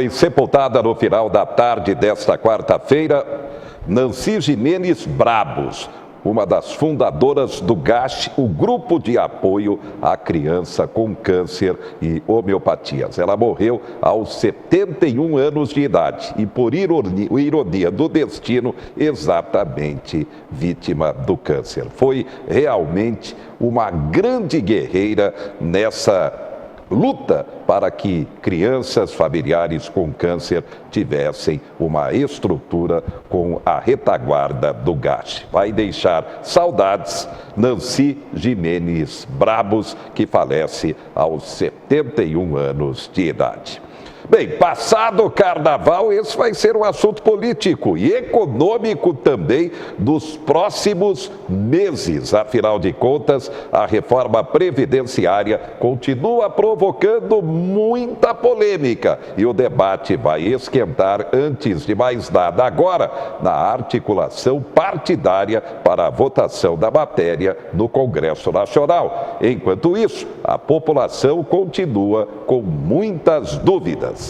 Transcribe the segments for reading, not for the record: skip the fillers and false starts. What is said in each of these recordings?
foi sepultada no final da tarde desta quarta-feira Nancy Gimenez Brabos, uma das fundadoras do GACH, o Grupo de Apoio à Criança com Câncer e Homeopatias. Ela morreu aos 71 anos de idade e, por ironia do destino, exatamente vítima do câncer. Foi realmente uma grande guerreira nessa luta para que crianças, familiares com câncer tivessem uma estrutura com a retaguarda do GACH. Vai deixar saudades Nancy Gimenez Brabos, que falece aos 71 anos de idade. Bem, passado o carnaval, esse vai ser um assunto político e econômico também dos próximos meses. Afinal de contas, a reforma previdenciária continua provocando muita polêmica e o debate vai esquentar antes de mais nada agora na articulação partidária para a votação da matéria no Congresso Nacional. Enquanto isso, a população continua com muitas dúvidas.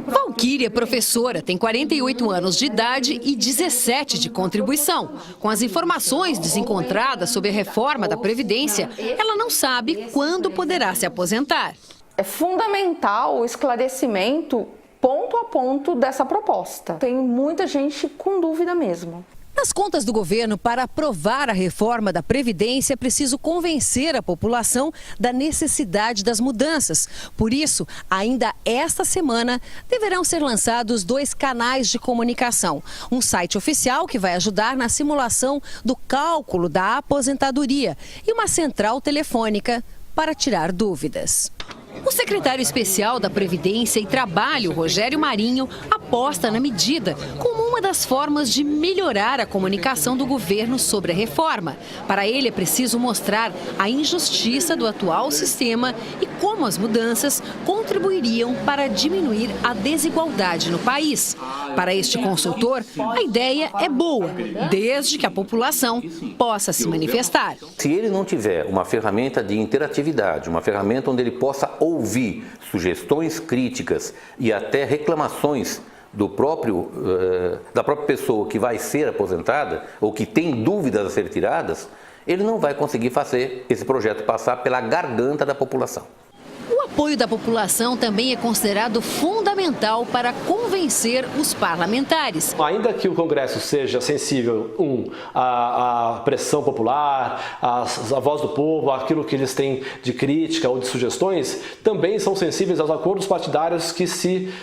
Valquíria é professora, tem 48 anos de idade e 17 de contribuição. Com as informações desencontradas sobre a reforma da Previdência, ela não sabe quando poderá se aposentar. É fundamental o esclarecimento ponto a ponto dessa proposta. Tem muita gente com dúvida mesmo. Nas contas do governo, para aprovar a reforma da Previdência, é preciso convencer a população da necessidade das mudanças. Por isso, ainda esta semana, deverão ser lançados 2 canais de comunicação. Um site oficial que vai ajudar na simulação do cálculo da aposentadoria e uma central telefônica para tirar dúvidas. O secretário especial da Previdência e Trabalho, Rogério Marinho, aposta na medida como uma das formas de melhorar a comunicação do governo sobre a reforma. Para ele, é preciso mostrar a injustiça do atual sistema e como as mudanças contribuiriam para diminuir a desigualdade no país. Para este consultor, a ideia é boa, desde que a população possa se manifestar. Se ele não tiver uma ferramenta de interatividade, uma ferramenta onde ele possa ouvir sugestões, críticas e até reclamações da própria pessoa que vai ser aposentada ou que tem dúvidas a ser tiradas, ele não vai conseguir fazer esse projeto passar pela garganta da população. O apoio da população também é considerado fundamental para convencer os parlamentares. Ainda que o Congresso seja sensível à pressão popular, à voz do povo, àquilo que eles têm de crítica ou de sugestões, também são sensíveis aos acordos partidários que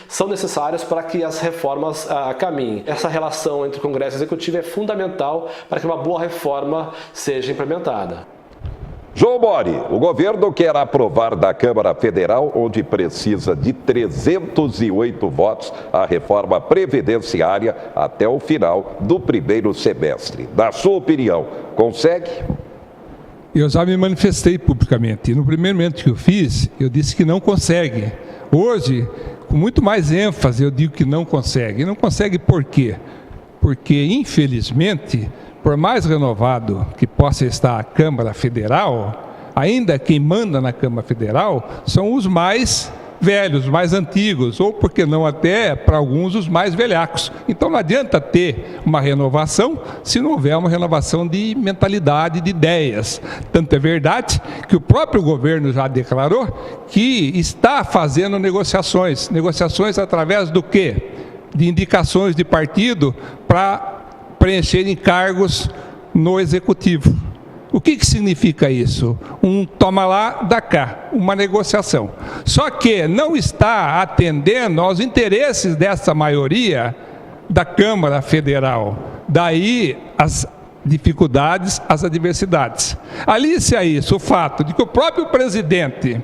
são necessários para que as reformas caminhem. Essa relação entre o Congresso e o Executivo é fundamental para que uma boa reforma seja implementada. João Mori, o governo quer aprovar da Câmara Federal, onde precisa de 308 votos, a reforma previdenciária até o final do primeiro semestre. Na sua opinião, consegue? Eu já me manifestei publicamente. No primeiro momento que eu fiz, eu disse que não consegue. Hoje, com muito mais ênfase, eu digo que não consegue. E não consegue por quê? Porque, infelizmente, por mais renovado que possa estar a Câmara Federal, ainda quem manda na Câmara Federal são os mais velhos, os mais antigos, ou por que não até, para alguns, os mais velhacos. Então não adianta ter uma renovação se não houver uma renovação de mentalidade, de ideias. Tanto é verdade que o próprio governo já declarou que está fazendo negociações. Negociações através do quê? De indicações de partido para preencherem cargos no Executivo. O que significa isso? Um toma lá, dá cá, uma negociação. Só que não está atendendo aos interesses dessa maioria da Câmara Federal. Daí as dificuldades, as adversidades. Alice a isso o fato de que o próprio presidente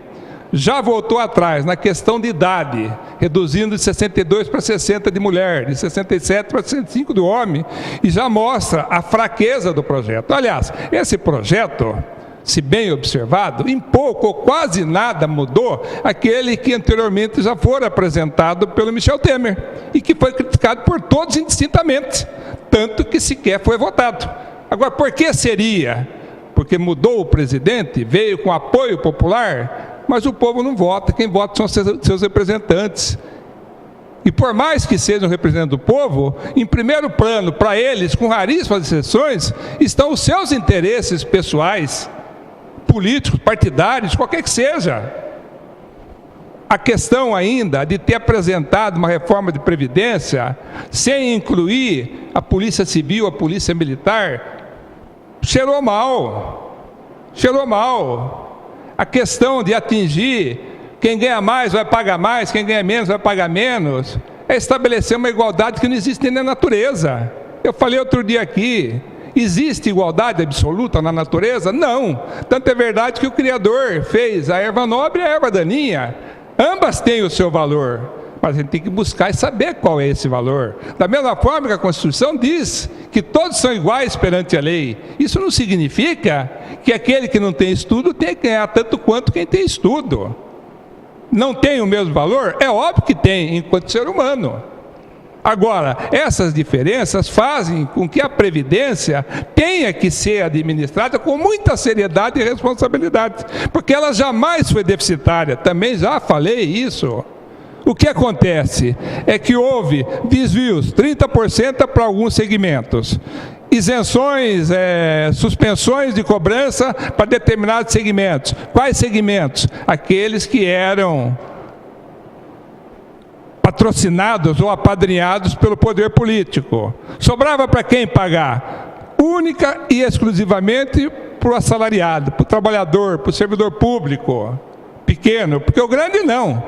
já voltou atrás na questão de idade, reduzindo de 62 para 60 de mulher, de 67 para 65 do homem, e já mostra a fraqueza do projeto. Aliás, esse projeto, se bem observado, em pouco ou quase nada mudou aquele que anteriormente já foi apresentado pelo Michel Temer e que foi criticado por todos indistintamente, tanto que sequer foi votado. Agora, por que seria? Porque mudou o presidente, veio com apoio popular? mas o povo não vota. Quem vota são seus representantes. E por mais que sejam representantes do povo, em primeiro plano, para eles, com raríssimas exceções, estão os seus interesses pessoais, políticos, partidários, qualquer que seja. A questão ainda de ter apresentado uma reforma de Previdência sem incluir a Polícia Civil, a Polícia Militar, cheirou mal. Cheirou mal. A questão de atingir quem ganha mais vai pagar mais, quem ganha menos vai pagar menos, é estabelecer uma igualdade que não existe nem na natureza. Eu falei outro dia aqui, existe igualdade absoluta na natureza? Não. Tanto é verdade que o Criador fez a erva nobre e a erva daninha. Ambas têm o seu valor, mas a gente tem que buscar e saber qual é esse valor. Da mesma forma que a Constituição diz que todos são iguais perante a lei. Isso não significa que aquele que não tem estudo tem que ganhar tanto quanto quem tem estudo. Não tem o mesmo valor? É óbvio que tem, enquanto ser humano. Agora, essas diferenças fazem com que a Previdência tenha que ser administrada com muita seriedade e responsabilidade, porque ela jamais foi deficitária, também já falei isso. O que acontece é que houve desvios, 30% para alguns segmentos, isenções, suspensões de cobrança para determinados segmentos. Quais segmentos? Aqueles que eram patrocinados ou apadrinhados pelo poder político. Sobrava para quem pagar? Única e exclusivamente para o assalariado, para o trabalhador, para o servidor público pequeno, porque o grande não.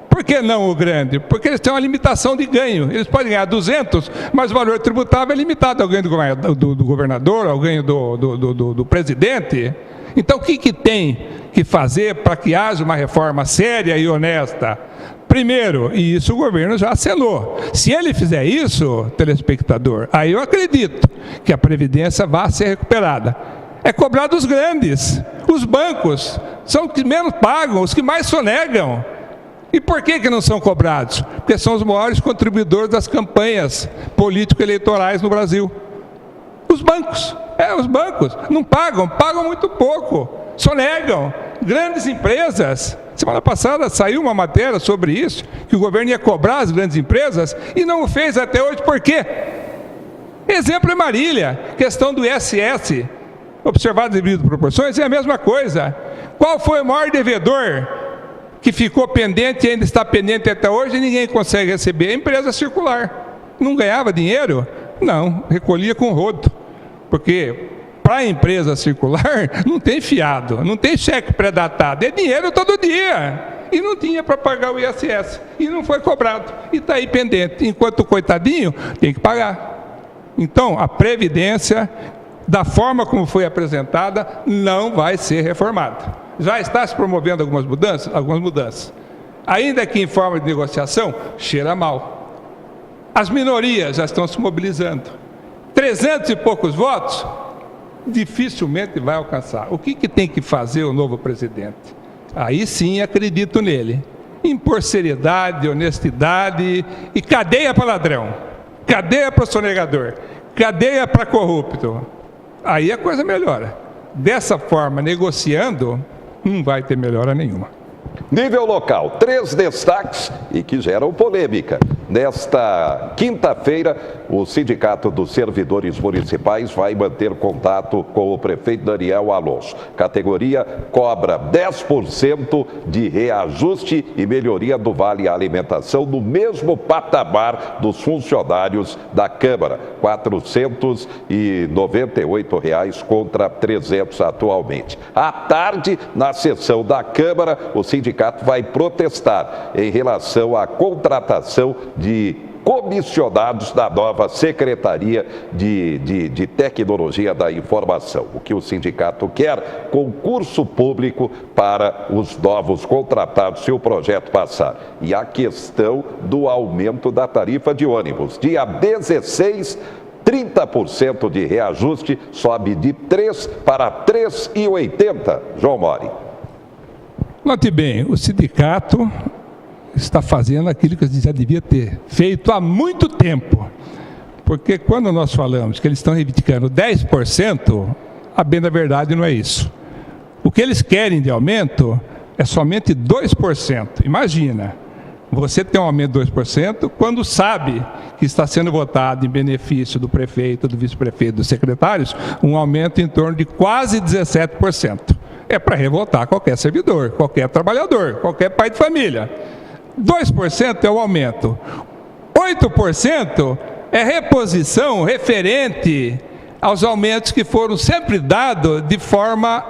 Por que não o grande? Porque eles têm uma limitação de ganho. Eles podem ganhar 200, mas o valor tributável é limitado ao ganho do governador, ao ganho do presidente. Então, o que tem que fazer para que haja uma reforma séria e honesta? Primeiro, e isso o governo já acenou, se ele fizer isso, telespectador, aí eu acredito que a Previdência vai ser recuperada. É cobrar dos grandes. Os bancos são os que menos pagam, os que mais sonegam. E por que não são cobrados? Porque são os maiores contribuidores das campanhas político-eleitorais no Brasil. Os bancos não pagam, pagam muito pouco, sonegam. Grandes empresas, semana passada saiu uma matéria sobre isso, que o governo ia cobrar as grandes empresas e não o fez até hoje. Por quê? Exemplo é Marília, questão do ISS, observado devido proporções, é a mesma coisa. Qual foi o maior devedor que ficou pendente e ainda está pendente até hoje e ninguém consegue receber? A empresa circular. Não ganhava dinheiro? Não, recolhia com rodo. Porque para a empresa circular não tem fiado, não tem cheque pré-datado, é dinheiro todo dia. E não tinha para pagar o ISS. E não foi cobrado. E está aí pendente. Enquanto o coitadinho tem que pagar. Então, a Previdência, da forma como foi apresentada, não vai ser reformada. Já está se promovendo algumas mudanças. Ainda que em forma de negociação, cheira mal. As minorias já estão se mobilizando. 300 e poucos votos, dificilmente vai alcançar. O que tem que fazer o novo presidente? Aí sim acredito nele. Impor seriedade, honestidade e cadeia para ladrão, cadeia para sonegador, cadeia para corrupto. Aí a coisa melhora. Dessa forma, negociando, não vai ter melhora nenhuma. Nível local, 3 destaques e que geram polêmica. Nesta quinta-feira, o Sindicato dos Servidores Municipais vai manter contato com o prefeito Daniel Alonso. Categoria cobra 10% de reajuste e melhoria do Vale Alimentação no mesmo patamar dos funcionários da Câmara, R$ 498 contra R$ 300 atualmente. À tarde, na sessão da Câmara, o sindicato vai protestar em relação à contratação de comissionados da nova Secretaria de Tecnologia da Informação. O que o sindicato quer? Concurso público para os novos contratados, se o projeto passar. E a questão do aumento da tarifa de ônibus. Dia 16, 30% de reajuste, sobe de 3 para 3,80. João Mori. Note bem, o sindicato está fazendo aquilo que já devia ter feito há muito tempo. Porque quando nós falamos que eles estão reivindicando 10%, a bem da verdade não é isso. O que eles querem de aumento é somente 2%. Imagina, você tem um aumento de 2% quando sabe que está sendo votado em benefício do prefeito, do vice-prefeito, dos secretários, um aumento em torno de quase 17%. É para revoltar qualquer servidor, qualquer trabalhador, qualquer pai de família. 2% é o aumento. 8% é reposição referente aos aumentos que foram sempre dados de forma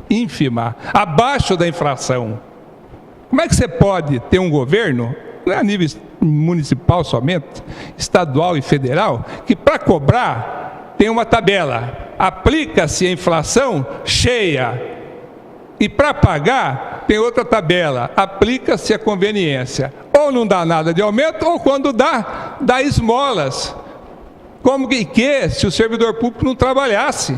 ínfima, abaixo da inflação. Como é que você pode ter um governo, não é a nível municipal somente, estadual e federal, que para cobrar tem uma tabela, aplica-se a inflação cheia, e para pagar tem outra tabela, aplica-se a conveniência. Ou não dá nada de aumento, ou quando dá esmolas. Como que se o servidor público não trabalhasse?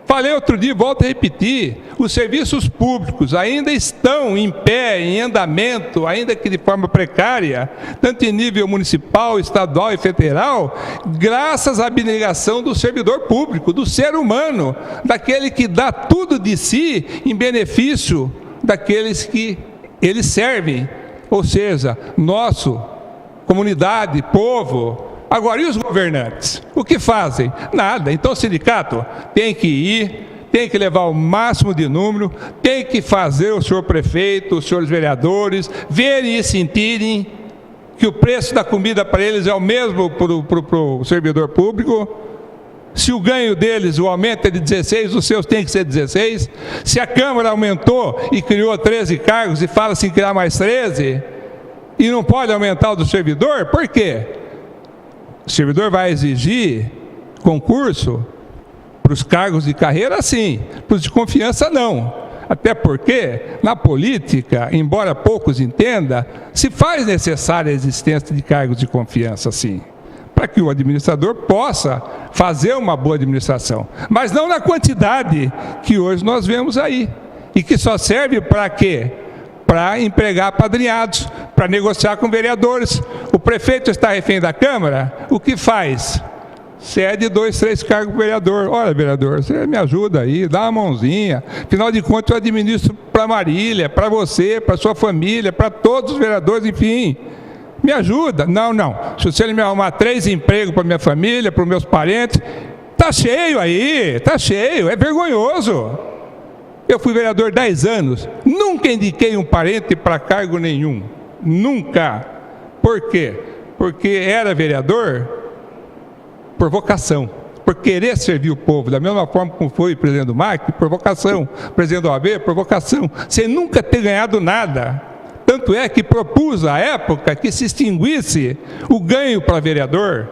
Falei outro dia, volto a repetir, os serviços públicos ainda estão em pé, em andamento, ainda que de forma precária, tanto em nível municipal, estadual e federal, graças à abnegação do servidor público, do ser humano, daquele que dá tudo de si em benefício daqueles que eles servem, ou seja, nosso, comunidade, povo. Agora, e os governantes? O que fazem? Nada. Então o sindicato tem que ir, tem que levar o máximo de número, tem que fazer o senhor prefeito, os senhores vereadores, verem e sentirem que o preço da comida para eles é o mesmo para o servidor público. Se o ganho deles, o aumento é de 16, os seus tem que ser 16. Se a Câmara aumentou e criou 13 cargos e fala-se em criar mais 13, e não pode aumentar o do servidor, por quê? O servidor vai exigir concurso para os cargos de carreira, sim, para os de confiança, não. Até porque, na política, embora poucos entendam, se faz necessária a existência de cargos de confiança, sim, para que o administrador possa fazer uma boa administração. Mas não na quantidade que hoje nós vemos aí. E que só serve para quê? Para empregar apadrinhados, para negociar com vereadores. O prefeito está refém da Câmara, o que faz? Cede 2, 3 cargos para o vereador. Olha, vereador, você me ajuda aí, dá uma mãozinha. Afinal de contas, eu administro para Marília, para você, para sua família, para todos os vereadores, enfim. Me ajuda? Não. Se você me arrumar 3 empregos para minha família, para os meus parentes, está cheio aí, está cheio, é vergonhoso. Eu fui vereador 10 anos, nunca indiquei um parente para cargo nenhum, nunca. Por quê? Porque era vereador por vocação, por querer servir o povo, da mesma forma como foi o presidente do MAC, por vocação, presidente do OAB, por vocação, sem nunca ter ganhado nada. Tanto é que propus à época que se extinguisse o ganho para vereador.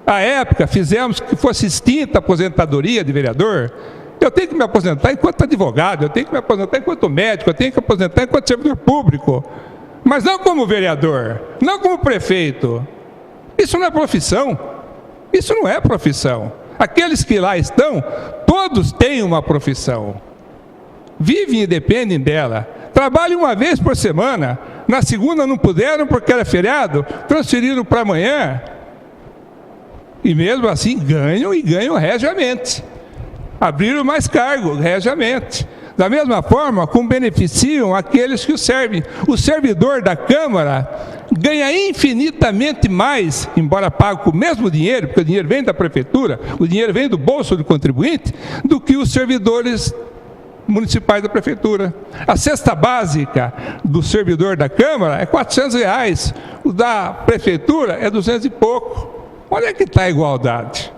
À época fizemos que fosse extinta a aposentadoria de vereador. Eu tenho que me aposentar enquanto advogado, eu tenho que me aposentar enquanto médico, eu tenho que me aposentar enquanto servidor público. Mas não como vereador, não como prefeito. Isso não é profissão. Isso não é profissão. Aqueles que lá estão, todos têm uma profissão. Vivem e dependem dela. Trabalham uma vez por semana. Na segunda não puderam porque era feriado, transferiram para amanhã. E mesmo assim ganham e ganham regiamente. Abriram mais cargos, regiamente. Da mesma forma como beneficiam aqueles que o servem. O servidor da Câmara ganha infinitamente mais, embora pague com o mesmo dinheiro, porque o dinheiro vem da prefeitura, o dinheiro vem do bolso do contribuinte, do que os servidores municipais da prefeitura. A cesta básica do servidor da Câmara é R$400, o da prefeitura é 200 e pouco. Onde é que está a igualdade?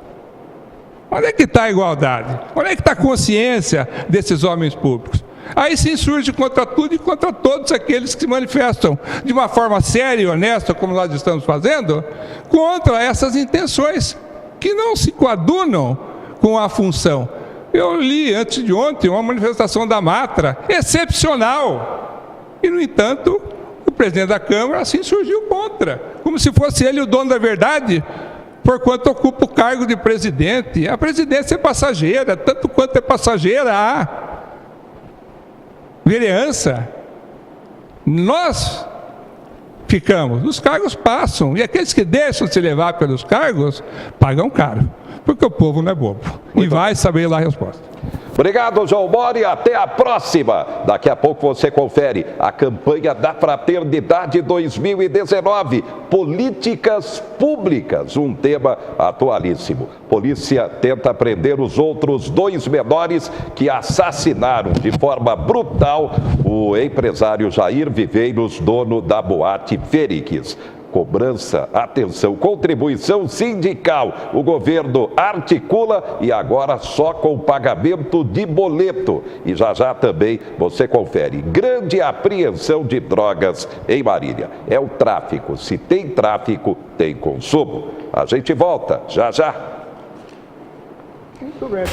Onde é que está a igualdade? Onde é que está a consciência desses homens públicos? Aí sim surge contra tudo e contra todos aqueles que se manifestam de uma forma séria e honesta, como nós estamos fazendo, contra essas intenções que não se coadunam com a função. Eu li antes de ontem uma manifestação da Matra, excepcional. E, no entanto, o presidente da Câmara assim surgiu contra, como se fosse ele o dono da verdade, porquanto ocupa o cargo de presidente. A presidência é passageira, tanto quanto é passageira a vereança. Nós ficamos, os cargos passam, e aqueles que deixam se levar pelos cargos, pagam caro, porque o povo não é bobo. E vai saber lá a resposta. Obrigado, João Mori. Até a próxima. Daqui a pouco você confere a campanha da Fraternidade 2019. Políticas públicas, um tema atualíssimo. Polícia tenta prender os outros 2 menores que assassinaram de forma brutal o empresário Jair Viveiros, dono da boate Fênix. Cobrança, atenção, contribuição sindical. O governo articula e agora só com pagamento de boleto. E já já também você confere. Grande apreensão de drogas em Marília. É o tráfico. Se tem tráfico, tem consumo. A gente volta já já. Muito bem,